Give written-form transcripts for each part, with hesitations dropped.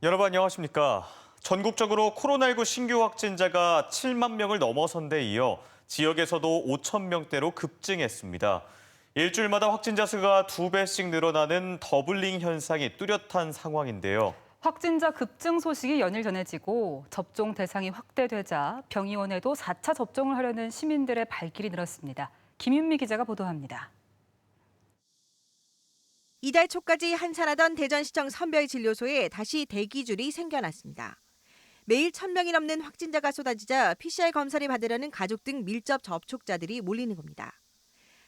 여러분 안녕하십니까? 전국적으로 코로나19 신규 확진자가 7만 명을 넘어선 데 이어 지역에서도 5천 명대로 급증했습니다. 일주일마다 확진자 수가 2배씩 늘어나는 더블링 현상이 뚜렷한 상황인데요. 확진자 급증 소식이 연일 전해지고 접종 대상이 확대되자 병의원에도 4차 접종을 하려는 시민들의 발길이 늘었습니다. 김윤미 기자가 보도합니다. 이달 초까지 한산하던 대전시청 선별진료소에 다시 대기줄이 생겨났습니다. 매일 1,000명이 넘는 확진자가 쏟아지자 PCR 검사를 받으려는 가족 등 밀접 접촉자들이 몰리는 겁니다.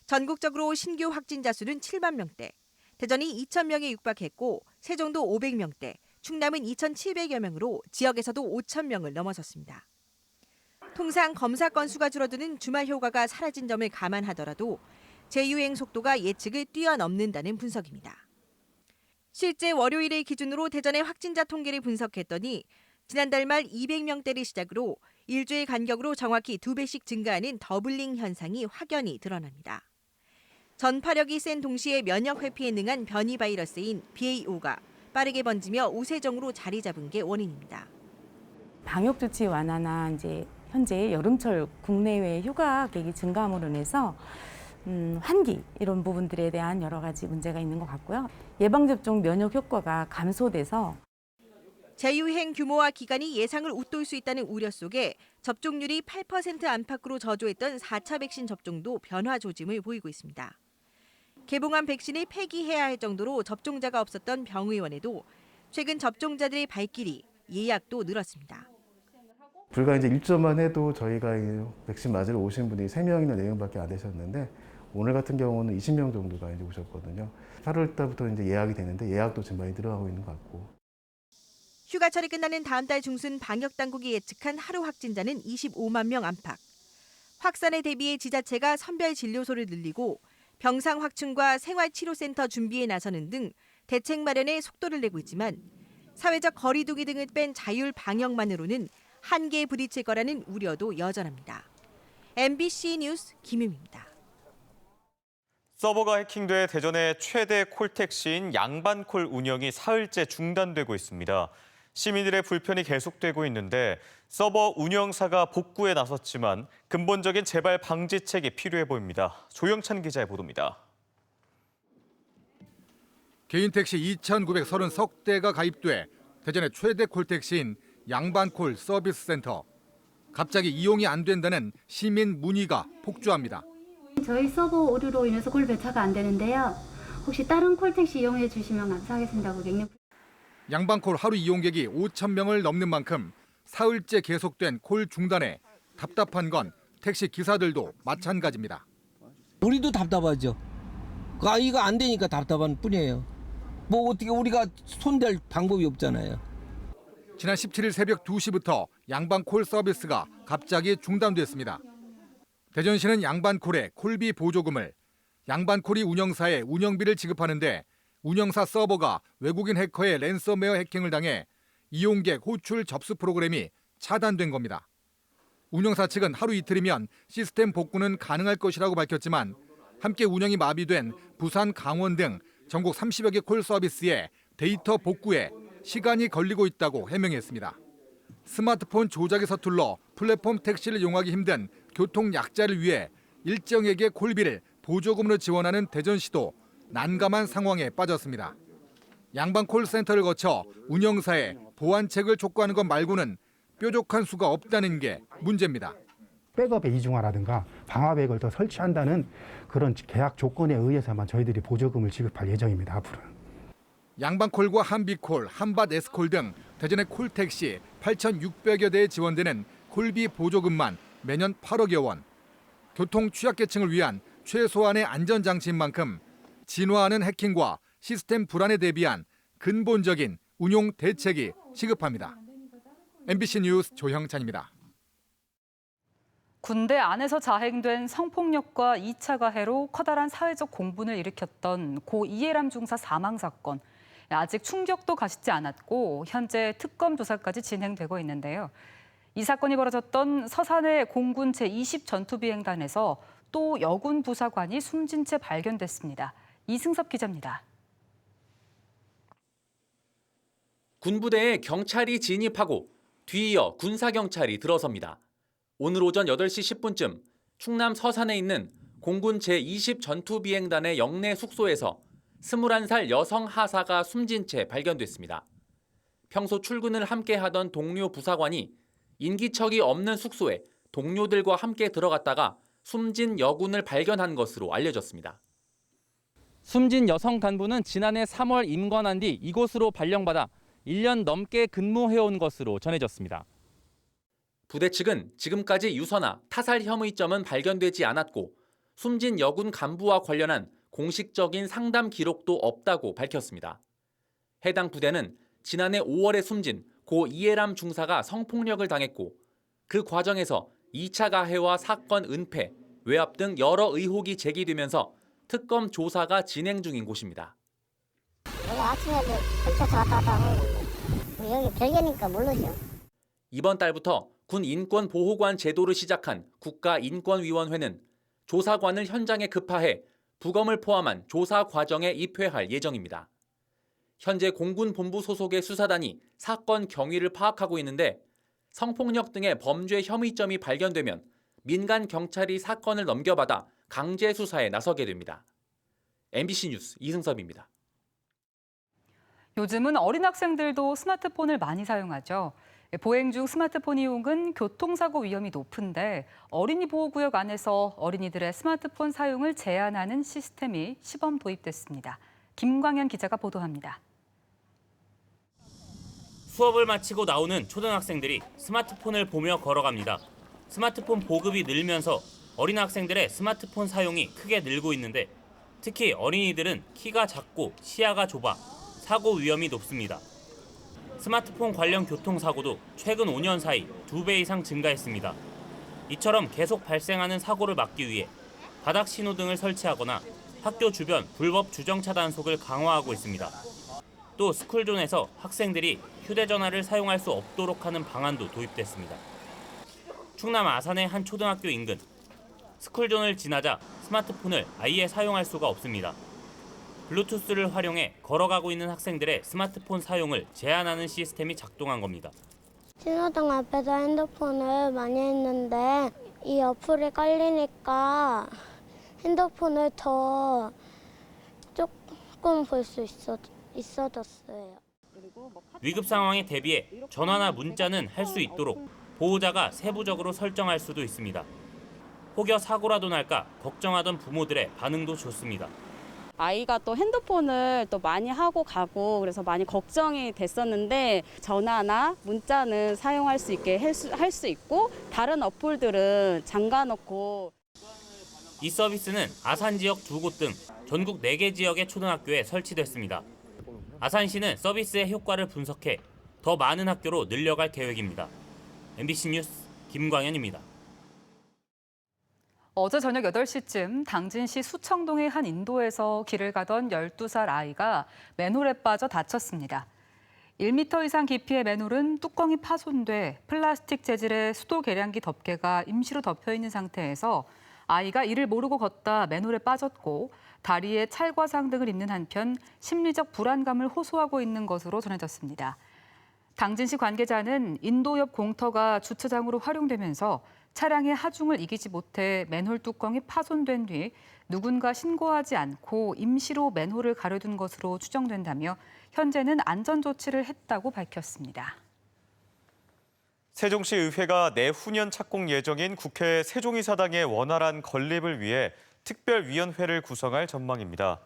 전국적으로 신규 확진자 수는 7만 명대, 대전이 2,000명에 육박했고 세종도 500명대, 충남은 2,700여 명으로 지역에서도 5,000명을 넘어섰습니다. 통상 검사 건수가 줄어드는 주말 효과가 사라진 점을 감안하더라도 재유행 속도가 예측을 뛰어넘는다는 분석입니다. 실제 월요일을 기준으로 대전의 확진자 통계를 분석했더니 지난달 말 200명대를 시작으로 일주일 간격으로 정확히 2배씩 증가하는 더블링 현상이 확연히 드러납니다. 전파력이 센 동시에 면역 회피에 능한 변이 바이러스인 BA.5가 빠르게 번지며 우세종으로 자리 잡은 게 원인입니다. 방역 조치 완화나 이제 현재 여름철 국내외 휴가객이 증가함으로 인해서 환기 이런 부분들에 대한 여러 가지 문제가 있는 것 같고요. 예방접종 면역 효과가 감소돼서 재유행 규모와 기간이 예상을 웃돌 수 있다는 우려 속에 접종률이 8% 안팎으로 저조했던 4차 백신 접종도 변화 조짐을 보이고 있습니다. 개봉한 백신을 폐기해야 할 정도로 접종자가 없었던 병의원에도 최근 접종자들의 발길이 예약도 늘었습니다. 불과 이제 일주만 해도 저희가 백신 맞으러 오신 분이 3명이나 4명밖에 안 되셨는데 오늘 같은 경우는 20명 정도가 이제 오셨거든요. 8월 달부터 이제 예약이 되는데 예약도 지금 많이 늘어가고 있는 것 같고. 휴가철이 끝나는 다음 달 중순 방역 당국이 예측한 하루 확진자는 25만 명 안팎. 확산에 대비해 지자체가 선별 진료소를 늘리고 병상 확충과 생활치료센터 준비에 나서는 등 대책 마련에 속도를 내고 있지만 사회적 거리 두기 등을 뺀 자율 방역만으로는 한계에 부딪힐 거라는 우려도 여전합니다. MBC 뉴스 김윤미입니다. 서버가 해킹돼 대전의 최대 콜택시인 양반콜 운영이 사흘째 중단되고 있습니다. 시민들의 불편이 계속되고 있는데 서버 운영사가 복구에 나섰지만 근본적인 재발 방지책이 필요해 보입니다. 조영찬 기자의 보도입니다. 개인 택시 2,930대 가입돼 대전의 최대 콜택시인 양반콜 서비스 센터. 갑자기 이용이 안 된다는 시민 문의가 폭주합니다. 저희 서버 오류로 인해서 콜 배차가 안 되는데요. 혹시 다른 콜택시 이용해 주시면 감사하겠습니다, 고객님. 양반콜 하루 이용객이 5천 명을 넘는 만큼 사흘째 계속된 콜 중단에 답답한 건 택시 기사들도 마찬가지입니다. 우리도 답답하죠. 이거 안 되니까 답답한 뿐이에요. 뭐 어떻게 우리가 손댈 방법이 없잖아요. 지난 17일 새벽 2시부터 양반콜 서비스가 갑자기 중단됐습니다. 대전시는 양반콜에 콜비 보조금을, 양반콜이 운영사에 운영비를 지급하는데 운영사 서버가 외국인 해커의 랜섬웨어 해킹을 당해 이용객 호출 접수 프로그램이 차단된 겁니다. 운영사 측은 하루 이틀이면 시스템 복구는 가능할 것이라고 밝혔지만 함께 운영이 마비된 부산, 강원 등 전국 30여 개 콜 서비스의 데이터 복구에 시간이 걸리고 있다고 해명했습니다. 스마트폰 조작에 서툴러 플랫폼 택시를 이용하기 힘든 교통 약자를 위해 일정에게 콜비를 보조금으로 지원하는 대전시도 난감한 상황에 빠졌습니다. 양반 콜센터를 거쳐 운영사에 보완책을 촉구하는 것 말고는 뾰족한 수가 없다는 게 문제입니다. 백업의 이중화라든가 방화백을 더 설치한다는 그런 계약 조건에 의해서만 저희들이 보조금을 지급할 예정입니다, 앞으로는. 양반콜과 한비콜, 한밭에스콜 등 대전의 콜택시 8,600여 대에 지원되는 콜비 보조금만 매년 8억여 원. 교통 취약계층을 위한 최소한의 안전장치인 만큼 진화하는 해킹과 시스템 불안에 대비한 근본적인 운용 대책이 시급합니다. MBC 뉴스 조형찬입니다. 군대 안에서 자행된 성폭력과 2차 가해로 커다란 사회적 공분을 일으켰던 고 이해람 중사 사망 사건. 아직 충격도 가시지 않았고 현재 특검 조사까지 진행되고 있는데요. 이 사건이 벌어졌던 서산의 공군 제20 전투비행단에서 또 여군 부사관이 숨진 채 발견됐습니다. 이승섭 기자입니다. 군부대에 경찰이 진입하고 뒤이어 군사경찰이 들어섭니다. 오늘 오전 8시 10분쯤 충남 서산에 있는 공군 제20 전투비행단의 영내 숙소에서 21살 여성 하사가 숨진 채 발견됐습니다. 평소 출근을 함께 하던 동료 부사관이 인기척이 없는 숙소에 동료들과 함께 들어갔다가 숨진 여군을 발견한 것으로 알려졌습니다. 숨진 여성 간부는 지난해 3월 임관한 뒤 이곳으로 발령받아 1년 넘게 근무해온 것으로 전해졌습니다. 부대 측은 지금까지 유서나 타살 혐의점은 발견되지 않았고 숨진 여군 간부와 관련한 공식적인 상담 기록도 없다고 밝혔습니다. 해당 부대는 지난해 5월에 숨진 고 이해람 중사가 성폭력을 당했고 그 과정에서 2차 가해와 사건 은폐, 외압 등 여러 의혹이 제기되면서 특검 조사가 진행 중인 곳입니다. 여기 아침에도 그때 갔다고 여기 별개니까 모르죠. 이번 달부터 군 인권보호관 제도를 시작한 국가인권위원회는 조사관을 현장에 급파해 부검을 포함한 조사 과정에 입회할 예정입니다. 현재 공군본부 소속의 수사단이 사건 경위를 파악하고 있는데 성폭력 등의 범죄 혐의점이 발견되면 민간 경찰이 사건을 넘겨받아 강제 수사에 나서게 됩니다. MBC 뉴스 이승섭입니다. 요즘은 어린 학생들도 스마트폰을 많이 사용하죠. 보행 중 스마트폰 이용은 교통사고 위험이 높은데 어린이 보호구역 안에서 어린이들의 스마트폰 사용을 제한하는 시스템이 시범 도입됐습니다. 김광현 기자가 보도합니다. 수업을 마치고 나오는 초등학생들이 스마트폰을 보며 걸어갑니다. 스마트폰 보급이 늘면서 어린 학생들의 스마트폰 사용이 크게 늘고 있는데 특히 어린이들은 키가 작고 시야가 좁아 사고 위험이 높습니다. 스마트폰 관련 교통사고도 최근 5년 사이 2배 이상 증가했습니다. 이처럼 계속 발생하는 사고를 막기 위해 바닥 신호등을 설치하거나 학교 주변 불법 주정차 단속을 강화하고 있습니다. 또 스쿨존에서 학생들이 휴대전화를 사용할 수 없도록 하는 방안도 도입됐습니다. 충남 아산의 한 초등학교 인근. 스쿨존을 지나자 스마트폰을 아예 사용할 수가 없습니다. 블루투스를 활용해 걸어가고 있는 학생들의 스마트폰 사용을 제한하는 시스템이 작동한 겁니다. 신호등 앞에서 핸드폰을 많이 했는데 이 어플이 깔리니까 핸드폰을 더 조금 볼 수 있어졌어요. 위급 상황에 대비해 전화나 문자는 할 수 있도록 보호자가 세부적으로 설정할 수도 있습니다. 혹여 사고라도 날까 걱정하던 부모들의 반응도 좋습니다. 아이가 또 핸드폰을 또 많이 하고 가고 그래서 많이 걱정이 됐었는데 전화나 문자는 사용할 수 있게 할 수 있고 다른 어플들은 잠가놓고. 이 서비스는 아산 지역 2곳 등 전국 4개 지역의 초등학교에 설치됐습니다. 아산시는 서비스의 효과를 분석해 더 많은 학교로 늘려갈 계획입니다. MBC 뉴스 김광현입니다. 어제 저녁 8시쯤 당진시 수청동의 한 인도에서 길을 가던 12살 아이가 맨홀에 빠져 다쳤습니다. 1m 이상 깊이의 맨홀은 뚜껑이 파손돼 플라스틱 재질의 수도 계량기 덮개가 임시로 덮여 있는 상태에서 아이가 이를 모르고 걷다 맨홀에 빠졌고 다리에 찰과상 등을 입는 한편 심리적 불안감을 호소하고 있는 것으로 전해졌습니다. 당진시 관계자는 인도 옆 공터가 주차장으로 활용되면서 차량의 하중을 이기지 못해 맨홀 뚜껑이 파손된 뒤 누군가 신고하지 않고 임시로 맨홀을 가려둔 것으로 추정된다며 현재는 안전 조치를 했다고 밝혔습니다. 세종시 의회가 내후년 착공 예정인 국회 세종이사당의 원활한 건립을 위해 특별위원회를 구성할 전망입니다.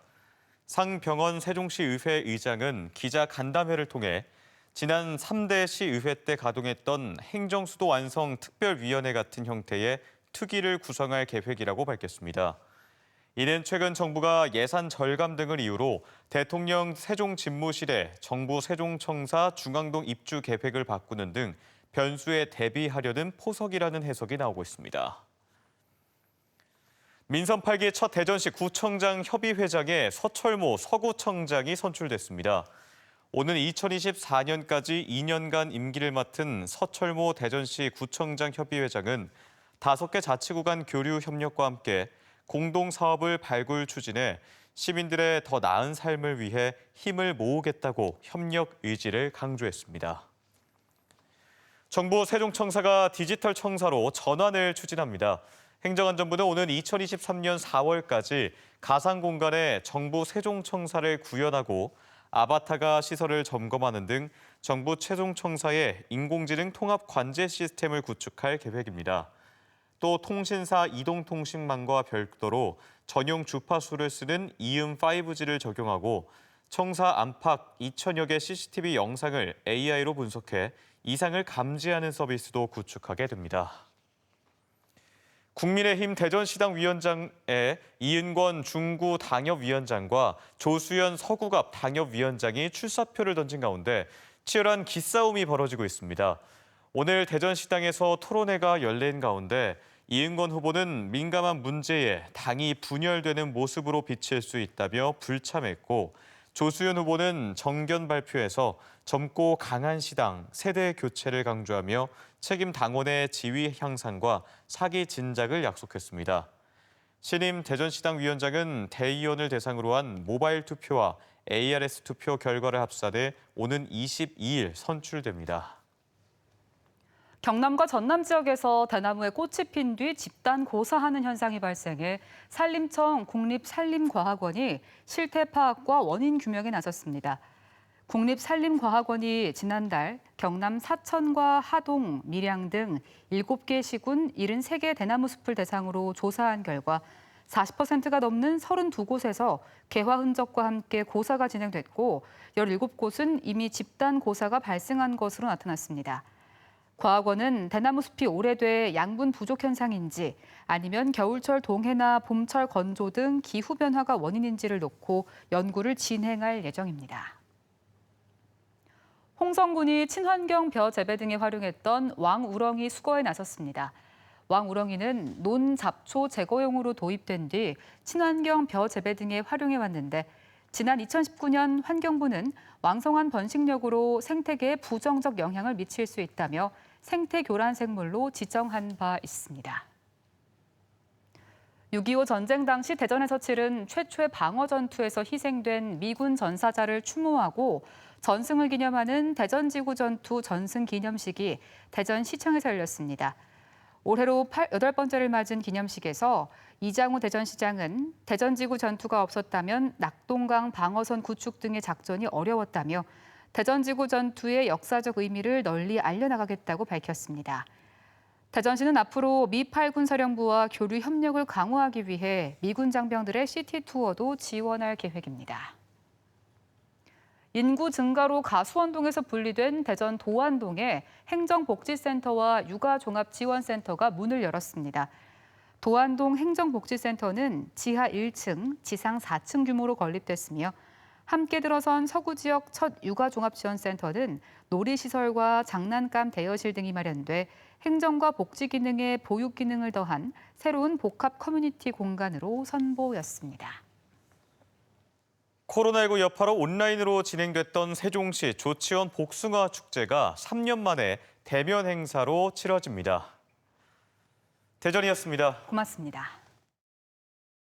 상병원 세종시 의회 의장은 기자 간담회를 통해 지난 3대 시의회 때 가동했던 행정수도 완성 특별위원회 같은 형태의 특위를 구성할 계획이라고 밝혔습니다. 이는 최근 정부가 예산 절감 등을 이유로 대통령 세종집무실에 정부 세종청사 중앙동 입주 계획을 바꾸는 등 변수에 대비하려는 포석이라는 해석이 나오고 있습니다. 민선 8기 첫 대전시 구청장 협의회장에 서철모 서구청장이 선출됐습니다. 오는 2024년까지 2년간 임기를 맡은 서철모 대전시 구청장 협의회장은 5개 자치구간 교류 협력과 함께 공동사업을 발굴 추진해 시민들의 더 나은 삶을 위해 힘을 모으겠다고 협력 의지를 강조했습니다. 정부 세종청사가 디지털 청사로 전환을 추진합니다. 행정안전부는 오는 2023년 4월까지 가상 공간에 정부 세종청사를 구현하고 아바타가 시설을 점검하는 등 정부 세종청사의 인공지능 통합 관제 시스템을 구축할 계획입니다. 또 통신사 이동통신망과 별도로 전용 주파수를 쓰는 이음 5G를 적용하고 청사 안팎 2,000여 개 CCTV 영상을 AI로 분석해 이상을 감지하는 서비스도 구축하게 됩니다. 국민의힘 대전시당 위원장에 이은권 중구 당협위원장과 조수연 서구갑 당협위원장이 출사표를 던진 가운데 치열한 기싸움이 벌어지고 있습니다. 오늘 대전시당에서 토론회가 열린 가운데 이은권 후보는 민감한 문제에 당이 분열되는 모습으로 비칠 수 있다며 불참했고 조수연 후보는 정견 발표에서 젊고 강한 시당, 세대 교체를 강조하며 책임 당원의 지위 향상과 사기 진작을 약속했습니다. 신임 대전시당 위원장은 대의원을 대상으로 한 모바일 투표와 ARS 투표 결과를 합산해 오는 22일 선출됩니다. 경남과 전남 지역에서 대나무에 꽃이 핀 뒤 집단 고사하는 현상이 발생해 산림청 국립산림과학원이 실태 파악과 원인 규명에 나섰습니다. 국립산림과학원이 지난달 경남 사천과 하동, 밀양 등 7개 시군 73개 대나무 숲을 대상으로 조사한 결과 40%가 넘는 32곳에서 개화 흔적과 함께 고사가 진행됐고 17곳은 이미 집단 고사가 발생한 것으로 나타났습니다. 과학원은 대나무 숲이 오래돼 양분 부족 현상인지 아니면 겨울철 동해나 봄철 건조 등 기후 변화가 원인인지를 놓고 연구를 진행할 예정입니다. 홍성군이 친환경 벼 재배 등에 활용했던 왕우렁이 수거에 나섰습니다. 왕우렁이는 논 잡초 제거용으로 도입된 뒤 친환경 벼 재배 등에 활용해 왔는데 지난 2019년 환경부는 왕성한 번식력으로 생태계에 부정적 영향을 미칠 수 있다며 생태 교란 생물로 지정한 바 있습니다. 6.25 전쟁 당시 대전에서 치른 최초의 방어 전투에서 희생된 미군 전사자를 추모하고 전승을 기념하는 대전지구 전투 전승 기념식이 대전시청에서 열렸습니다. 올해로 8번째를 맞은 기념식에서 이장우 대전시장은 대전지구 전투가 없었다면 낙동강 방어선 구축 등의 작전이 어려웠다며 대전지구 전투의 역사적 의미를 널리 알려나가겠다고 밝혔습니다. 대전시는 앞으로 미 8군 사령부와 교류 협력을 강화하기 위해 미군 장병들의 시티 투어도 지원할 계획입니다. 인구 증가로 가수원동에서 분리된 대전 도안동에 행정복지센터와 육아종합지원센터가 문을 열었습니다. 도안동 행정복지센터는 지하 1층, 지상 4층 규모로 건립됐으며 함께 들어선 서구 지역 첫 육아종합지원센터는 놀이시설과 장난감 대여실 등이 마련돼 행정과 복지 기능에 보육 기능을 더한 새로운 복합 커뮤니티 공간으로 선보였습니다. 코로나19 여파로 온라인으로 진행됐던 세종시 조치원 복숭아 축제가 3년 만에 대면 행사로 치러집니다. 대전이었습니다. 고맙습니다.